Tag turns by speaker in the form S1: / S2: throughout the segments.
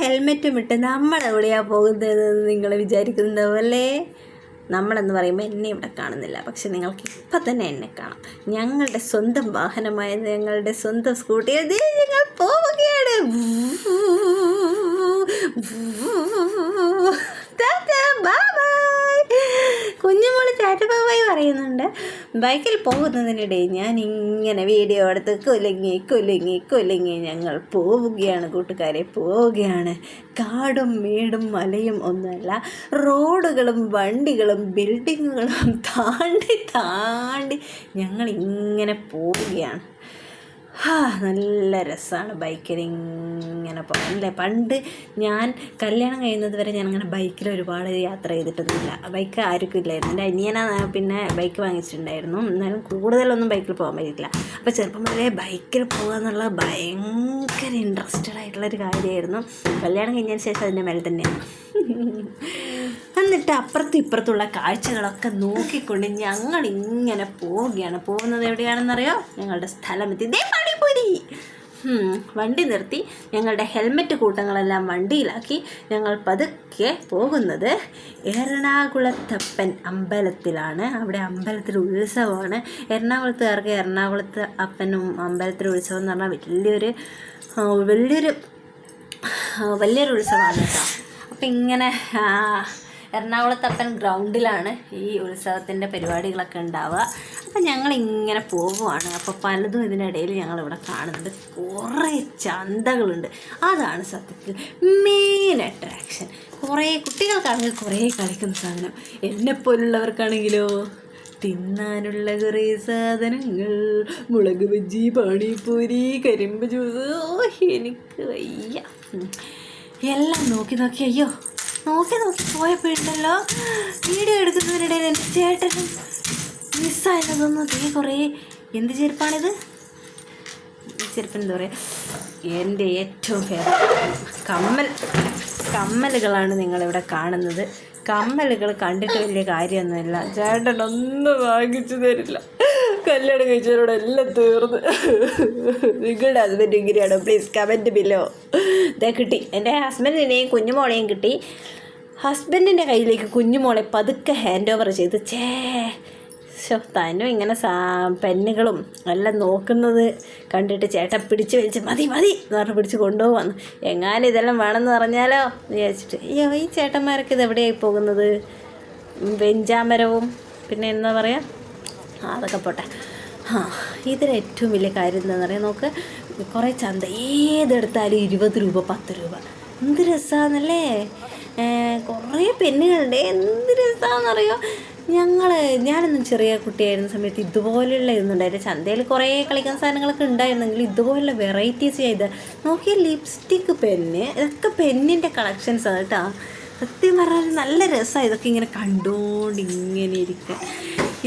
S1: ഹെൽമെറ്റും ഇട്ട് നമ്മളെവിടെയാണ് പോകുന്നതെന്ന് നിങ്ങൾ വിചാരിക്കുന്നുണ്ടാവും അല്ലേ? നമ്മളെന്ന് പറയുമ്പോൾ എന്നെ ഇവിടെ കാണുന്നില്ല, പക്ഷെ നിങ്ങൾക്ക് ഇപ്പം തന്നെ എന്നെ കാണാം. ഞങ്ങളുടെ സ്വന്തം വാഹനമായ ഞങ്ങളുടെ സ്വന്തം സ്കൂട്ടിയിൽ ഞങ്ങൾ പോവുകയാണ്. കുഞ്ഞുമോള് ടാറ്റ ബാബായി പറയുന്നുണ്ട്. ബൈക്കിൽ പോകുന്നതിനിടയിൽ ഞാൻ ഇങ്ങനെ വീഡിയോ എടുത്ത് കുലുങ്ങി ഞങ്ങൾ പോവുകയാണ് കൂട്ടുകാരെ, പോവുകയാണ്. കാടും മേടും മലയും ഒന്നുമല്ല, റോഡുകളും വണ്ടികളും ബിൽഡിങ്ങുകളും താണ്ടി ഞങ്ങൾ ഇങ്ങനെ പോവുകയാണ്. നല്ല രസമാണ് ബൈക്കിൽ ഇങ്ങനെ പോകാൻ അല്ലേ. പണ്ട് ഞാൻ കല്യാണം കഴിയുന്നത് വരെ ഞാൻ അങ്ങനെ ബൈക്കിൽ ഒരുപാട് യാത്ര ചെയ്തിട്ടൊന്നുമില്ല. ബൈക്ക് ആർക്കും ഇല്ലായിരുന്നു. എൻ്റെ അനിയനാ പിന്നെ ബൈക്ക് വാങ്ങിച്ചിട്ടുണ്ടായിരുന്നു. എന്നാലും കൂടുതലൊന്നും ബൈക്കിൽ പോകാൻ പറ്റിയിട്ടില്ല. അപ്പോൾ ചെറുപ്പം മുതലേ ബൈക്കിൽ പോകുക എന്നുള്ളത് ഭയങ്കര ഇൻട്രസ്റ്റഡ് ആയിട്ടുള്ളൊരു കാര്യമായിരുന്നു. കല്യാണം കഴിഞ്ഞതിന് ശേഷം അതിൻ്റെ മേലെ തന്നെയാണ്. എന്നിട്ട് അപ്പുറത്തും ഇപ്പുറത്തുള്ള കാഴ്ചകളൊക്കെ നോക്കിക്കൊണ്ട് ഞങ്ങൾ ഇങ്ങനെ പോവുകയാണ്. പോകുന്നത് എവിടെയാണെന്നറിയോ? ഞങ്ങളുടെ സ്ഥലമെത്തി ദേവാടിപുരി. വണ്ടി നിർത്തി ഞങ്ങളുടെ ഹെൽമെറ്റ് കൂട്ടങ്ങളെല്ലാം വണ്ടിയിലാക്കി ഞങ്ങൾ പതുക്കെ പോകുന്നത് എറണാകുളത്തപ്പൻ അമ്പലത്തിലാണ്. അവിടെ അമ്പലത്തിൽ ഉത്സവമാണ്. എറണാകുളത്തുകാർക്ക് എറണാകുളത്ത് അപ്പനും അമ്പലത്തിൽ ഉത്സവം എന്ന് പറഞ്ഞാൽ വലിയൊരു ഉത്സവമാണ് കേട്ടോ. അപ്പം ഇങ്ങനെ എറണാകുളത്തപ്പൻ ഗ്രൗണ്ടിലാണ് ഈ ഉത്സവത്തിൻ്റെ പരിപാടികളൊക്കെ ഉണ്ടാവുക. അപ്പം ഞങ്ങളിങ്ങനെ പോവുകയാണ്. അപ്പോൾ പലതും ഇതിനിടയിൽ ഞങ്ങളിവിടെ കാണുന്നുണ്ട്. കുറേ ചന്തകളുണ്ട്. അതാണ് സത്യത്തിൽ മെയിൻ അട്രാക്ഷൻ. കുറേ കുട്ടികൾക്കാണെങ്കിൽ കുറേ കളിക്കുന്ന സാധനം, എന്നെപ്പോലുള്ളവർക്കാണെങ്കിലോ തിന്നാനുള്ള കുറേ സാധനങ്ങൾ, മുളക് ബജ്ജി, പാണിപ്പൂരി, കരിമ്പ് ജ്യൂസ്. എനിക്ക് വയ്യ. എല്ലാം നോക്കി അയ്യോ നോക്കി പോയപ്പോഴുണ്ടല്ലോ വീഡിയോ എടുക്കുന്നതിനിടയിൽ എൻ്റെ ചേട്ടനും മിസ്സായതൊന്നും കുറേ എന്ത് ചെരുപ്പാണിത്? ഈ ചെരുപ്പിന് എന്താ പറയുക? എൻ്റെ ഏറ്റവും ഫേവറേറ്റ് കമ്മലുകളാണ് നിങ്ങളിവിടെ കാണുന്നത്. കമ്മലുകൾ കണ്ടിട്ട് വലിയ കാര്യമൊന്നുമില്ല. ചേട്ടനൊന്നും വാങ്ങിച്ചു തരില്ല. കല്യാണം കഴിച്ചവരോട് എല്ലാം തീർന്ന്. നിങ്ങളുടെ ഹസ്ബൻഡ് ഇങ്ങനെയാണോ? Please comment below. ഇതേ കിട്ടി, എൻ്റെ ഹസ്ബൻഡിനെയും കുഞ്ഞുമോളെയും കിട്ടി. ഹസ്ബൻഡിൻ്റെ കയ്യിലേക്ക് കുഞ്ഞുമോളെ പതുക്കെ ഹാൻഡ് ഓവർ ചെയ്ത് തനും ഇങ്ങനെ പെന്നുകളും എല്ലാം നോക്കുന്നത് കണ്ടിട്ട് ചേട്ടൻ പിടിച്ച് വലിച്ച് മതി എന്ന് പറഞ്ഞ് പിടിച്ച് കൊണ്ടുപോകാന്ന്. എങ്ങാനും ഇതെല്ലാം വേണമെന്ന് പറഞ്ഞാലോ വിചാരിച്ചിട്ട് അയ്യോ ഈ ചേട്ടന്മാരൊക്കെ ഇത് എവിടെയായി പോകുന്നത്? വെഞ്ചാമരവും പിന്നെ എന്താ പറയുക അതൊക്കെ പോട്ടെ. ഇതിന് ഏറ്റവും വലിയ കാര്യം എന്താണെന്ന് പറയാം, നമുക്ക് കുറേ ചന്ത ഏതെടുത്താലും 20 രൂപ 10 രൂപ. എന്ത് രസമാണെന്നല്ലേ. കുറേ പെന്നുകളുണ്ട്. എന്ത് രസമാണെന്നറിയോ. ഞാനൊന്നും ചെറിയ കുട്ടിയായിരുന്ന സമയത്ത് ഇതുപോലെയുള്ള ഇതൊന്നുണ്ടായിരുന്നു. ചന്തയിൽ കുറേ കളിക്കുന്ന സാധനങ്ങളൊക്കെ ഉണ്ടായിരുന്നെങ്കിൽ ഇതുപോലുള്ള വെറൈറ്റീസ് ചെയ്ത് നോക്കിയ ലിപ്സ്റ്റിക്ക് പെന്ന്, ഇതൊക്കെ പെന്നിൻ്റെ കളക്ഷൻസാണ് കേട്ടോ. സത്യം പറഞ്ഞാൽ നല്ല രസമാണ് ഇതൊക്കെ ഇങ്ങനെ കണ്ടുകൊണ്ട് ഇങ്ങനെ ഇരിക്കുക.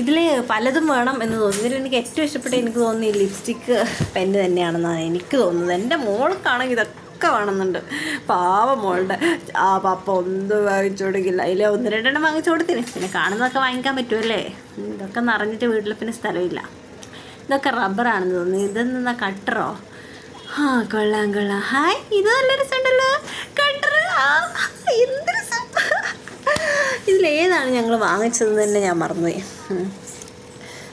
S1: ഇതിൽ പലതും വേണം എന്ന് തോന്നുന്നു. ഇതിൽ എനിക്ക് ഏറ്റവും ഇഷ്ടപ്പെട്ട എനിക്ക് തോന്നുന്നു ഈ ലിപ്സ്റ്റിക്ക് പെന്ന് തന്നെയാണെന്നാണ് എനിക്ക് തോന്നുന്നത്. എൻ്റെ മോൾക്കാണെങ്കിൽ ഇതൊക്കെ വേണമെന്നുണ്ട്. പാവ മോളുടെ പപ്പ ഒന്നും വാങ്ങിച്ചു കൊടുക്കില്ല. അതിൽ 1-2 വാങ്ങിച്ചു കൊടുത്തിന്. പിന്നെ കാണുന്നതൊക്കെ വാങ്ങിക്കാൻ പറ്റുമല്ലേ. ഇതൊക്കെ നിറഞ്ഞിട്ട് വീട്ടിൽ പിന്നെ സ്ഥലമില്ല. ഇതൊക്കെ റബ്ബറാണെന്ന് തോന്നുന്നു. ഇതെന്നാ കട്ടറോ? കൊള്ളാം. ഹായ്, ഇത് നല്ല രസമുണ്ടല്ലോ കട്ടർ. എന്ത് രസം. ഇതിലേതാണ് ഞങ്ങൾ വാങ്ങിച്ചതെന്ന് തന്നെ ഞാൻ മറന്നുപോയി.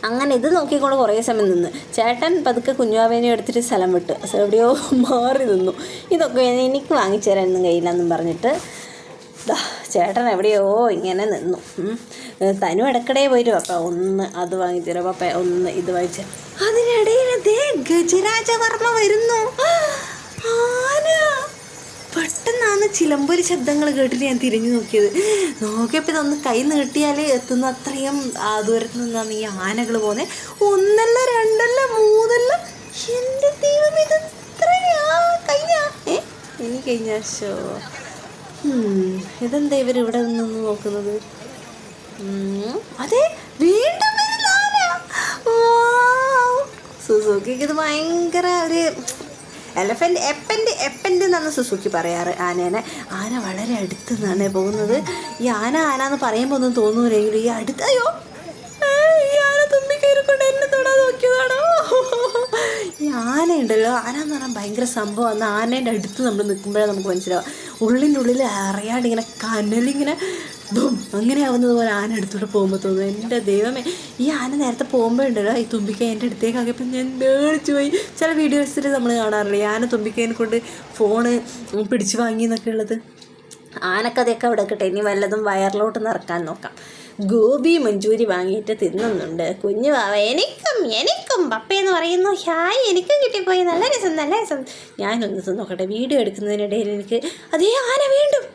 S1: അങ്ങനെ ഇത് നോക്കിക്കൊണ്ട് കുറേ സമയം നിന്ന് ചേട്ടൻ പതുക്കെ കുഞ്ഞുവാവേനെ എടുത്തിട്ട് സ്ഥലം വിട്ട് എവിടെയോ മാറി നിന്നു. ഇതൊക്കെ എനിക്ക് വാങ്ങിച്ചു തരാനൊന്നും കഴിയില്ലെന്നും പറഞ്ഞിട്ട് ചേട്ടൻ എവിടെയോ ഇങ്ങനെ നിന്നു. തനും ഇടയ്ക്കിടെ പോയിട്ട് പപ്പ ഒന്ന് അത് വാങ്ങിച്ചു തരാം, പപ്പ ഒന്ന് ഇത് വാങ്ങിച്ചു. അതിനിടയിൽ ഗജരാജവർമ്മ വരുന്നു. പെട്ടെന്നാണ് ചിലമ്പൊലി ശബ്ദങ്ങൾ കേട്ടിട്ട് ഞാൻ തിരിഞ്ഞു നോക്കിയപ്പോൾ ഇതൊന്ന് കൈ നീട്ടിയാൽ എത്തുന്ന അത്രയും ദൂരത്ത് നിന്നാണ് ഈ ആനകൾ പോകുന്നത്. 1 2 3. എൻ്റെ ദൈവം, ഇത് കഴിഞ്ഞ ഷോ. ഇതെന്താ ഇവരിവിടെ നിന്ന് നോക്കുന്നത്? അതെ, വീണ്ടും സുസുക്കിക്ക് ഇത് ഭയങ്കര ഒരു എപ്പൻ്റ് എന്നാണ് സുസുക്കി പറയാറ് ആനേനെ. ആന വളരെ അടുത്ത് നിന്നാണ് പോകുന്നത്. ഈ ആന എന്ന് പറയുമ്പോൾ ഒന്നും തോന്നൂലെങ്കിലും ഈ അടുത്ത് അയ്യോ ഈ ആന തുമ്പിക്കയറിക്കൊണ്ട് എന്നെ തൊടാൻ നോക്കിയതാണോ? ഈ ആനയുണ്ടല്ലോ, ആന എന്ന് പറഞ്ഞാൽ ഭയങ്കര സംഭവമാണ്. ആനേൻ്റെ അടുത്ത് നമ്മൾ നിൽക്കുമ്പോഴേ നമുക്ക് മനസ്സിലാവും. ഉള്ളിനുള്ളിൽ അറിയാണ്ട് ഇങ്ങനെ കനലിങ്ങനെ ബും അങ്ങനെ ആവുന്നത് പോലെ ആന അടുത്തോട്ട് പോകുമ്പോൾ തോന്നുന്നു. എൻ്റെ ദൈവമേ, ഈ ആന നേരത്തെ പോകുമ്പോൾ ഉണ്ടല്ലോ ഈ തുമ്പിക്കൈ എൻ്റെ അടുത്തേക്കാക്കിയപ്പോൾ ഞാൻ മേടിച്ചു പോയി. ചില വീഡിയോസിൽ നമ്മൾ കാണാറില്ലേ ഈ ആന തുമ്പിക്കൈനെ കൊണ്ട് ഫോണ് പിടിച്ചു വാങ്ങി എന്നൊക്കെ ഉള്ളത്. ആനക്കഥയൊക്കെ അവിടെ കിട്ടെ. ഇനി വല്ലതും വയറിലോട്ട് നിറക്കാൻ നോക്കാം. ഗോപി മഞ്ചൂരി വാങ്ങിയിട്ട് തിന്നുന്നുണ്ട് കുഞ്ഞു വാവ. എനിക്കും പപ്പയെന്ന് പറയുന്നു. ഹായ്, എനിക്കും കിട്ടിപ്പോയി. നല്ല രസം. ഞാനൊന്ന് തിന്നോക്കട്ടെ. വീഡിയോ എടുക്കുന്നതിനിടയിൽ എനിക്ക് അതേ ആന വീണ്ടും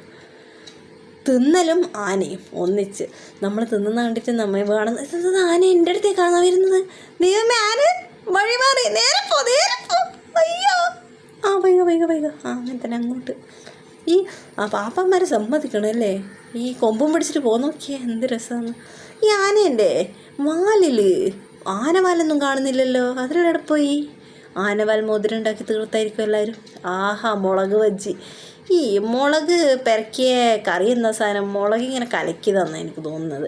S1: തിന്നലും ആനയും ഒന്നിച്ച് നമ്മൾ തിന്നുന്ന കണ്ടിട്ട് നമ്മെ വേണം തിന്നുന്ന ആന എൻ്റെ അടുത്തേക്കാണ് വരുന്നത്. ദൈവമേ, ആന വഴി മാറി നേരെ പോ. അയ്യോ, വൈക അങ്ങനെ തന്നെ അങ്ങോട്ട്. ഈ പാപ്പന്മാരെ സമ്മതിക്കണമല്ലേ, ഈ കൊമ്പും പിടിച്ചിട്ട് നോക്കിയേ എന്ത് രസമാണ്. ഈ ആനേൻ്റെ വാലിൽ ആനവാലൊന്നും കാണുന്നില്ലല്ലോ, അതിലെവിടെ പോയി? ആനവാൽ മോതിരം ഉണ്ടാക്കി തീർത്തായിരിക്കും എല്ലാവരും. ആഹാ, മുളക് ബജ്ജി. ഈ മുളക് പെരക്കിയ കറി എന്ന സാധനം മുളക് ഇങ്ങനെ കലക്കി തന്നെ എനിക്ക് തോന്നുന്നത്.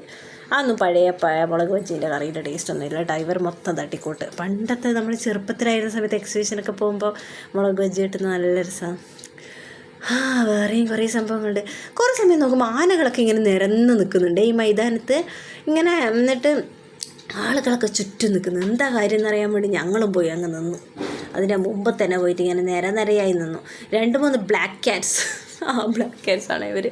S1: അതൊന്നും പഴയ മുളക് ബജ്ജീൻ്റെ കറിയുടെ ടേസ്റ്റ് ഒന്നും ഇല്ല. ഡ്രൈവർ മൊത്തം തട്ടിക്കോട്ട്. പണ്ടത്തെ നമ്മൾ ചെറുപ്പത്തിലായിരുന്ന സമയത്ത് എക്സിബിഷനൊക്കെ പോകുമ്പോൾ മുളക് ബജ്ജി കിട്ടുന്ന നല്ല രസമാണ്. വേറെയും കുറേ സംഭവങ്ങളുണ്ട്. കുറേ സമയം നോക്കുമ്പോൾ ആനകളൊക്കെ ഇങ്ങനെ നിരന്ന് നിൽക്കുന്നുണ്ട് ഈ മൈതാനത്ത് ഇങ്ങനെ. എന്നിട്ട് ആളുകളൊക്കെ ചുറ്റും നിൽക്കുന്നു. എന്താ കാര്യം എന്നറിയാൻ വേണ്ടി ഞങ്ങളും പോയി അങ്ങ് നിന്നു. അതിൻ്റെ മുമ്പ് തന്നെ പോയിട്ട് ഇങ്ങനെ നിരയായി നിന്നു. 2-3 ബ്ലാക്ക് ക്യാറ്റ്സ്. ബ്ലാക്ക് ക്യാറ്റ്സാണ് ഇവർ.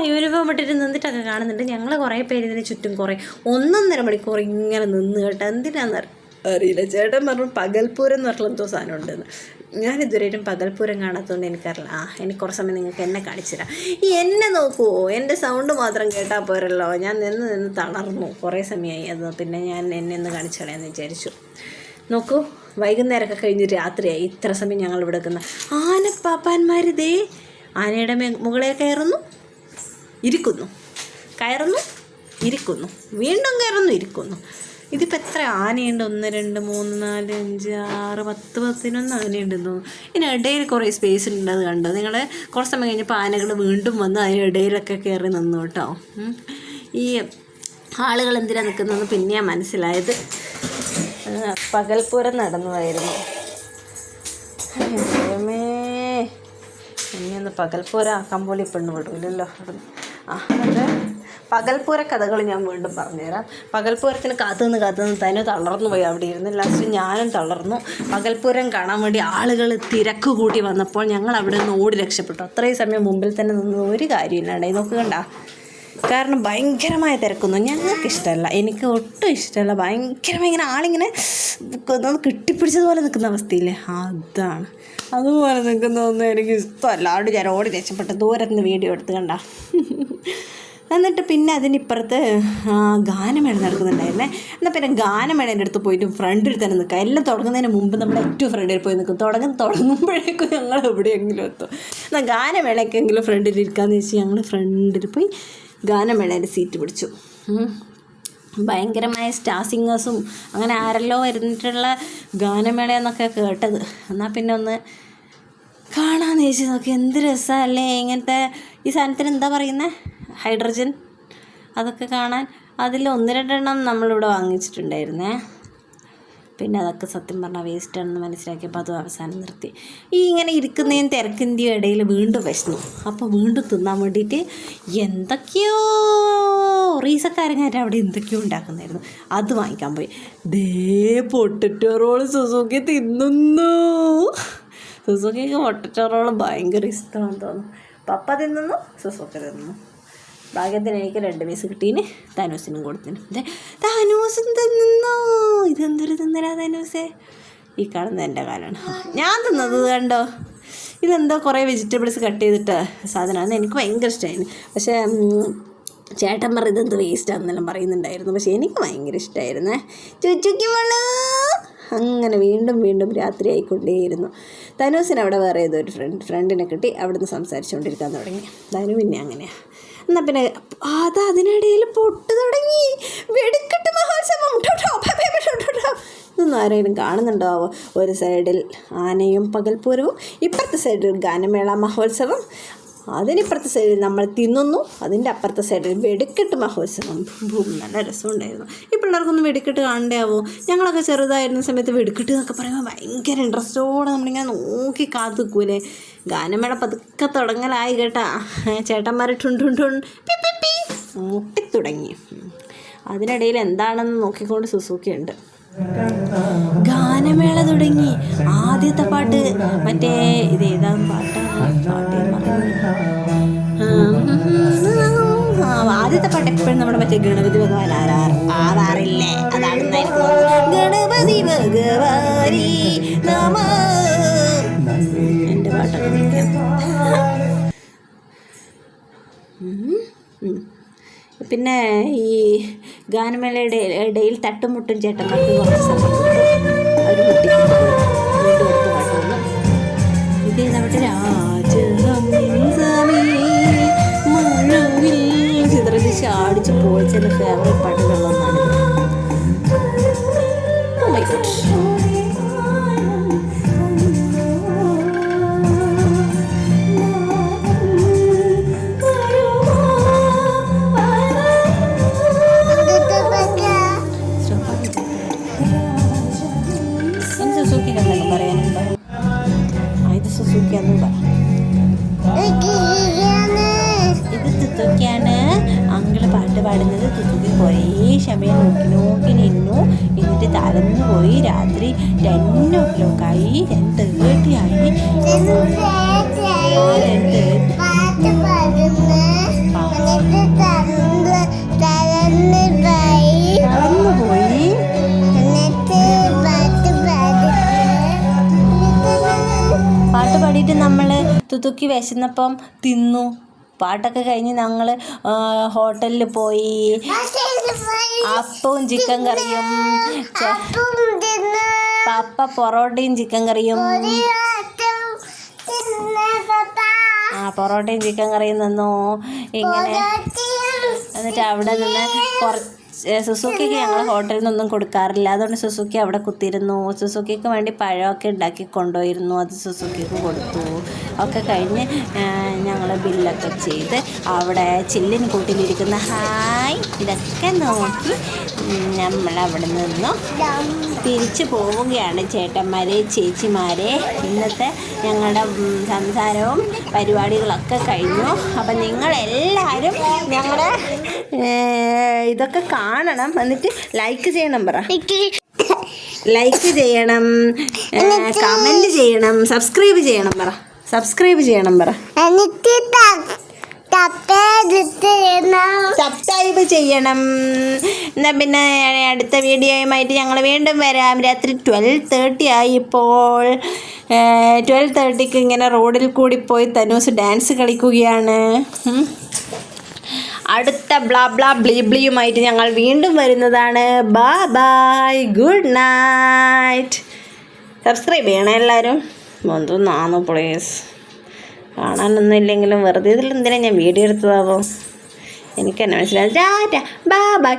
S1: യൂണിഫോം ഇട്ടിട്ട് നിന്നിട്ടൊക്കെ കാണുന്നുണ്ട്. ഞങ്ങൾ കുറേ പേര് ഇതിന് ചുറ്റും 1.5 മണിക്കൂർ ഇങ്ങനെ നിന്ന് കേട്ടോ. എന്തിനാണെന്ന് അറിയില്ല. ചേട്ടൻ പറഞ്ഞു പകൽപ്പൂരം എന്ന് പറഞ്ഞിട്ടുള്ള എന്തോ സാധനം ഉണ്ടെന്ന്. ഞാനിതുവരെയും പകൽപ്പൂരം കാണാത്തതുകൊണ്ട് എനിക്കറിയില്ല. എനിക്ക് കുറച്ച് സമയം നിങ്ങൾക്ക് എന്നെ കാണിച്ചു തരാം. എന്നെ നോക്കുമോ? എൻ്റെ സൗണ്ട് മാത്രം കേട്ടാൽ പോരല്ലോ. ഞാൻ നിന്ന് തളർന്നു കുറേ സമയമായി. അത് പിന്നെ ഞാൻ എന്നെ ഒന്ന് കാണിച്ചു കളയാമെന്ന് വിചാരിച്ചു. നോക്കൂ, വൈകുന്നേരമൊക്കെ കഴിഞ്ഞ് രാത്രിയായി. ഇത്ര സമയം ഞങ്ങൾ ഇവിടെ നിൽക്കുന്ന ആനപ്പാപ്പാന്മാരിതേ ആനയുടെ മുകളെ കയറുന്നു, ഇരിക്കുന്നു, വീണ്ടും കയറുന്നു, ഇരിക്കുന്നു. ഇതിപ്പോൾ എത്ര ആനയുണ്ട്? 1 2 3 4 5 6 10 11 ആനയുണ്ടെന്ന് തോന്നുന്നു. ഇതിനിടയിൽ കുറേ സ്പേസ് ഉണ്ട്. അത് കണ്ടോ നിങ്ങൾ? കുറച്ച് സമയം കഴിഞ്ഞപ്പോൾ ആനകൾ വീണ്ടും വന്ന് അതിനിടയിലൊക്കെ കയറി നിന്നു കേട്ടോ. ഈ ആളുകൾ എന്തിനാണ് നിൽക്കുന്നതെന്ന് പിന്നെയാണ് മനസ്സിലായത്. പകൽപ്പൂരം നടന്നതായിരുന്നു. ഇനിയൊന്ന് പകൽപ്പൂരം ആക്കാൻ പോലെ പെണ്ണ് വിടൂലല്ലോ. അത് പകൽപ്പൂര കഥകൾ ഞാൻ വീണ്ടും പറഞ്ഞുതരാം. പകൽപ്പൂരത്തിന് കാത്തുനിന്ന് തന്നെ തളർന്നു പോയി അവിടെ ഇരുന്ന്. ലാസ്റ്റ് ഞാനും തളർന്നു. പകൽപ്പൂരം കാണാൻ വേണ്ടി ആളുകൾ തിരക്ക് കൂട്ടി വന്നപ്പോൾ ഞങ്ങൾ അവിടെ നിന്ന് ഓടി രക്ഷപ്പെട്ടു. അത്രയും സമയം മുമ്പിൽ തന്നെ നിന്ന് ഒരു കാര്യമില്ലാണ്ടായി. നോക്കുകണ്ട. കാരണം ഭയങ്കരമായ തിരക്കൊന്നും ഞങ്ങൾക്കിഷ്ടമല്ല. എനിക്ക് ഒട്ടും ഇഷ്ടമല്ല. ഭയങ്കരമായി ഇങ്ങനെ ആളിങ്ങനെ കെട്ടിപ്പിടിച്ചതുപോലെ നിൽക്കുന്ന അവസ്ഥയില്ലേ, അതാണ്. അതുപോലെ നിൽക്കുന്നതൊന്നും എനിക്ക് ഇഷ്ടമല്ല. അവിടെ ഞാൻ ഓടി രക്ഷപ്പെട്ട് ദൂരത്ത് നിന്ന് വീഡിയോ എടുത്ത് കണ്ട. എന്നിട്ട് പിന്നെ അതിനിപ്പുറത്ത് ഗാനമേള നടക്കുന്നുണ്ടായിരുന്നേ. എന്നാൽ പിന്നെ ഗാനമേളേൻ്റെ അടുത്ത് പോയിട്ട് ഫ്രണ്ടിൽ തന്നെ നിൽക്കുക. എല്ലാം തുടങ്ങുന്നതിന് മുമ്പ് നമ്മൾ ഏറ്റവും ഫ്രണ്ടിൽ പോയി നിൽക്കും. തുടങ്ങുമ്പോഴേക്കും ഞങ്ങൾ എവിടെയെങ്കിലും എത്തും. എന്നാൽ ഗാനമേളയ്ക്കെങ്കിലും ഫ്രണ്ടിൽ ഇരിക്കാമെന്ന് വെച്ച് ഞങ്ങൾ ഫ്രണ്ടിൽ പോയി ഗാനമേളയുടെ സീറ്റ് പിടിച്ചു. ഭയങ്കരമായ സ്റ്റാർ സിംഗേഴ്സും അങ്ങനെ ആരെല്ലോ വരുന്നിട്ടുള്ള ഗാനമേള എന്നൊക്കെ കേട്ടത്. എന്നാൽ പിന്നെ ഒന്ന് കാണാമെന്ന് ചോദിച്ചു നോക്കി. എന്ത് രസമല്ലേ ഇങ്ങനത്തെ ഈ സാധനത്തിന് എന്താ പറയുന്നത്, ഹൈഡ്രജൻ, അതൊക്കെ കാണാൻ. അതിൽ 1-2 എണ്ണം നമ്മളിവിടെ വാങ്ങിച്ചിട്ടുണ്ടായിരുന്നേ. പിന്നെ അതൊക്കെ സത്യം പറഞ്ഞാൽ വേസ്റ്റാണെന്ന് മനസ്സിലാക്കിയപ്പോൾ അതും അവസാനം നിർത്തി. ഈ ഇങ്ങനെ ഇരിക്കുന്നതിനും തിരക്കിൻ്റെയും ഇടയിൽ വീണ്ടും വിശന്നു. അപ്പോൾ വീണ്ടും തിന്നാൻ വേണ്ടിയിട്ട് എന്തൊക്കെയോ റീസക്കാരങ്ങായിട്ട് അവിടെ എന്തൊക്കെയോ ഉണ്ടാക്കുന്നായിരുന്നു. അത് വാങ്ങിക്കാൻ പോയി. ദേ പൊട്ടറ്റോ റോള് സുസുക്കി തിന്നുന്നു. സുസുക്കിക്ക് പൊട്ടറ്റോ റോള് ഭയങ്കര ഇഷ്ടമാണെന്ന് തോന്നുന്നു. പപ്പ തിന്നുന്നു, സുസുക്കി തിന്നുന്നു. ഭാഗ്യത്തിന് എനിക്ക് 2 പീസ് കിട്ടീന്. ധനൂസിനും കൊടുത്തിന്. ധനൂസും തിന്നുന്നു. ഇതെന്തൊരു തിന്നലാ ധനൂസേ? ഈ കാണുന്നത് എൻ്റെ കാലാണ്. ഞാൻ തിന്നത് കണ്ടോ? ഇതെന്തോ കുറേ വെജിറ്റബിൾസ് കട്ട് ചെയ്തിട്ട് സാധനമാണ്. എനിക്ക് ഭയങ്കര ഇഷ്ടമായിരുന്നു. പക്ഷേ ചേട്ടൻ പറഞ്ഞ ഇതെന്ത് വേസ്റ്റാണെന്നെല്ലാം പറയുന്നുണ്ടായിരുന്നു. പക്ഷേ എനിക്ക് ഭയങ്കര ഇഷ്ടമായിരുന്നേ. ചുച്ചുക്കി വള അങ്ങനെ വീണ്ടും രാത്രി ആയിക്കൊണ്ടേയിരുന്നു. ധനൂസിന് അവിടെ വേറെ ഏതോ ഒരു ഫ്രണ്ടിനെ കിട്ടി. അവിടുന്ന് സംസാരിച്ചുകൊണ്ടിരിക്കാൻ തുടങ്ങി. ധനു പിന്നെ അങ്ങനെയാണ്. എന്നാൽ പിന്നെ അതിനിടയിൽ പൊട്ട് തുടങ്ങി. വെടിക്കെട്ട് മഹോത്സവം. ഇതൊന്നും ആരെങ്കിലും കാണുന്നുണ്ടാവോ? ഒരു സൈഡിൽ ആനയും പകൽപ്പൂരവും, ഇപ്പുറത്തെ സൈഡിൽ ഗാനമേള മഹോത്സവം, അതിനിപ്പുറത്തെ സൈഡിൽ നമ്മൾ തിന്നുന്നു, അതിൻ്റെ അപ്പുറത്തെ സൈഡിൽ വെടിക്കെട്ട് മഹോത്സവം. നല്ല രസമുണ്ടായിരുന്നു. ഈ പിള്ളേർക്കൊന്നും വെടിക്കെട്ട് കാണണ്ടാവോ? ഞങ്ങളൊക്കെ ചെറുതായിരുന്ന സമയത്ത് വെടിക്കെട്ട് എന്നൊക്കെ പറയുമ്പോൾ ഭയങ്കര ഇൻട്രസ്റ്റോടെ നമ്മളിങ്ങനെ നോക്കി കാത്തു നിൽക്കൂലേ. ഗാനമേള പതുക്കെ തുടങ്ങലായി കേട്ടാ. ചേട്ടന്മാർ ടുണ്ടുണ്ടുൺ മുട്ടിത്തുടങ്ങി. അതിനിടയിൽ എന്താണെന്ന് നോക്കിക്കൊണ്ട് സുസുക്കി ഉണ്ട്. ഗാനമേള തുടങ്ങി. ആദ്യത്തെ പാട്ട് മറ്റേ ഇത് ഏതാണ് ആദ്യത്തെ പാട്ട് എപ്പോഴും നമ്മുടെ മറ്റേ ഗണപതി ഭഗവാൻ ആറാറില്ലേ, അതാണെന്നായിരുന്നു. ഗണപതി ഭഗവാനി നമ. എൻ്റെ പാട്ടൊക്കെ നിൽക്കാം. പിന്നെ ഈ ഗാനമേളയുടെ ഇടയിൽ തട്ടുമുട്ടും ചേട്ടന്മാർക്ക് കുറച്ച് സമയം അവർ കുട്ടിക്ക് വീണ്ടും എടുത്ത് പാട്ടുള്ളൂ. ഇത് നമ്മുടെ മഴവിൽ ചിത്രദിശ അടിച്ച് പോയിച്ച എൻ്റെ ഫേവറേറ്റ് പാട്ടുകളിലൊന്നാണ്. Oh my God. സുസുക്കി കണ്ടൊക്കെ പറയാനുണ്ടോ? ഇത് സുസുക്കി അന്നും പറ. ഇത് തുത്തുക്കിയാണ് അങ്കിള് പാട്ട് പാടുന്നത്. തുത്തുക്കി കുറേ സമയം നോക്കി നിന്നു. എന്നിട്ട് തലന്നു പോയി. രാത്രി 10 ആയി, 10:30 ആയി. തളർന്നു പോയി. പാട്ട് പാടിയിട്ട് നമ്മൾ തുത്തുക്കി വിശന്നപ്പം തിന്നു. പാട്ടൊക്കെ കഴിഞ്ഞ് ഞങ്ങൾ ഹോട്ടലിൽ പോയി. അപ്പവും ചിക്കൻ കറിയും, പപ്പ പൊറോട്ടയും ചിക്കൻ കറിയും, പൊറോട്ടയും ചിക്കൻ കറിയും തന്നു. ഇങ്ങനെ എന്നിട്ട് അവിടെ നിന്ന് കുറച്ച് സുസുക്കിക്ക് ഞങ്ങൾ ഹോട്ടലിൽ നിന്നൊന്നും കൊടുക്കാറില്ല. അതുകൊണ്ട് സുസുക്കി അവിടെ കുത്തിയിരുന്നു. സുസുക്കിക്ക് വേണ്ടി പഴമൊക്കെ ഉണ്ടാക്കി കൊണ്ടുപോയിരുന്നു. അത് സുസുക്കിക്ക് കൊടുത്തു. ഒക്കെ കഴിഞ്ഞ് ഞങ്ങൾ ബില്ലൊക്കെ ചെയ്ത് അവിടെ ചില്ലിന് കൂട്ടിലിരിക്കുന്ന ഹായ് ഇതൊക്കെ നോക്കി നമ്മളവിടെ നിന്നു തിരിച്ചു പോവുകയാണ്. ചേട്ടന്മാരെ ചേച്ചിമാരെ, ഇന്നത്തെ ഞങ്ങളുടെ സംസാരവും പരിപാടികളൊക്കെ കഴിഞ്ഞു. അപ്പം നിങ്ങളെല്ലാവരും ഞങ്ങളുടെ ഇതൊക്കെ കാണണം. എന്നിട്ട് ലൈക്ക് ചെയ്യണം പറ. ലൈക്ക് ചെയ്യണം, കമൻറ്റ് ചെയ്യണം, സബ്സ്ക്രൈബ് ചെയ്യണം പറ. സബ്സ്ക്രൈബ് ചെയ്യണം പറ. സബ്സ്ക്രൈബ് ചെയ്യണം. എന്നാൽ പിന്നെ അടുത്ത വീഡിയോയുമായിട്ട് ഞങ്ങൾ വീണ്ടും വരാം. രാത്രി 12:30 ആയി. ഇപ്പോൾ 12:30 ഇങ്ങനെ റോഡിൽ കൂടി പോയി തനൂസ് ഡാൻസ് കളിക്കുകയാണ്. അടുത്ത ബ്ലാ ബ്ലാ ബ്ലീ ബ്ലിയുമായിട്ട് ഞങ്ങൾ വീണ്ടും വരുന്നതാണ്. Bye good night. സബ്സ്ക്രൈബ് ചെയ്യണം എല്ലാവരും. ഒന്നാണ് പ്ലീസ്. കാണാനൊന്നും ഇല്ലെങ്കിലും വെറുതെ ഇതിൽ എന്തിനാണ് ഞാൻ വീഡിയോ എടുത്തതാവോ എനിക്ക് തന്നെ മനസ്സിലായി. Tata bye bye.